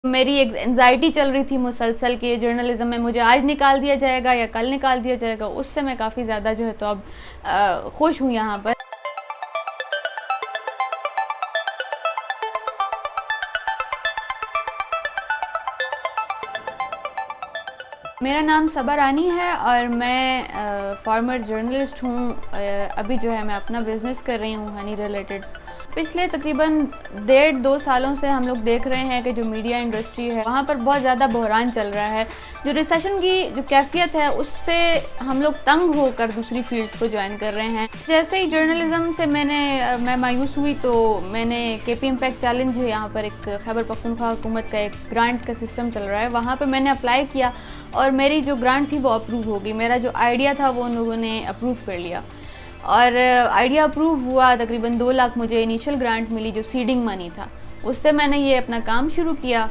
मेरी एक एंजाइटी चल रही थी मुसलसल कि जर्नलिज्म में मुझे आज निकाल दिया जाएगा या कल निकाल दिया जाएगा, उससे मैं काफ़ी ज़्यादा जो है तो अब खुश हूँ यहाँ पर। मेरा नाम सबा रानी है और मैं फॉर्मर जर्नलिस्ट हूँ। अभी जो है मैं अपना बिज़नेस कर रही हूँ हनी रिलेटेड। पिछले तकरीबन 1.5-2 सालों से हम लोग देख रहे हैं कि जो मीडिया इंडस्ट्री है वहाँ पर बहुत ज़्यादा बहरान चल रहा है। जो रिसेशन की जो कैफियत है उससे हम लोग तंग होकर दूसरी फील्ड्स को ज्वाइन कर रहे हैं। जैसे ही जर्नलिज्म से मैं मायूस हुई तो मैंने केपी इम्पैक्ट चैलेंज है, यहाँ पर एक खैबर पख्तूनख्वा हुकूमत का एक ग्रांट का सिस्टम चल रहा है, वहाँ पर मैंने अप्लाई किया और मेरी जो ग्रांट थी वो अप्रूव हो गई। मेरा जो आइडिया था वो उन लोगों ने अप्रूव कर लिया और आइडिया अप्रूव हुआ। तकरीबन 2 लाख मुझे इनिशियल ग्रांट मिली जो सीडिंग मनी था, उससे मैंने ये अपना काम शुरू किया।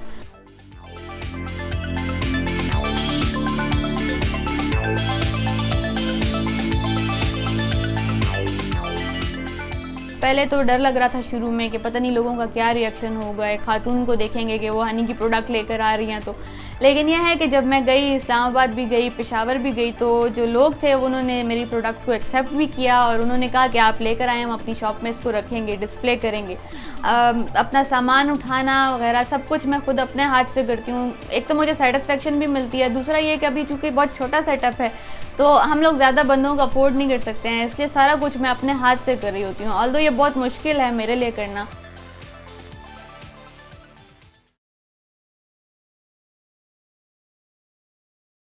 पहले तो डर लग रहा था शुरू में कि पता नहीं लोगों का क्या रिएक्शन होगा, एक खातून को देखेंगे कि वो हनी की प्रोडक्ट लेकर आ रही हैं तो। लेकिन यह है कि जब मैं गई, इस्लामाबाद भी गई, पेशावर भी गई, तो जो लोग थे उन्होंने मेरी प्रोडक्ट को एक्सेप्ट भी किया और उन्होंने कहा कि आप लेकर आए, हम अपनी शॉप में इसको रखेंगे, डिस्प्ले करेंगे। अपना सामान उठाना वगैरह सब कुछ मैं खुद अपने हाथ से करती हूँ। एक तो मुझे सेटिस्फेक्शन भी मिलती है, दूसरा ये कि अभी चूँकि बहुत छोटा सेटअप है तो हम लोग ज़्यादा बंदों को अफोर्ड नहीं कर सकते हैं, इसलिए सारा कुछ मैं अपने हाथ से कर रही होती हूँ। ऑल्दो ये बहुत मुश्किल है मेरे लिए करना।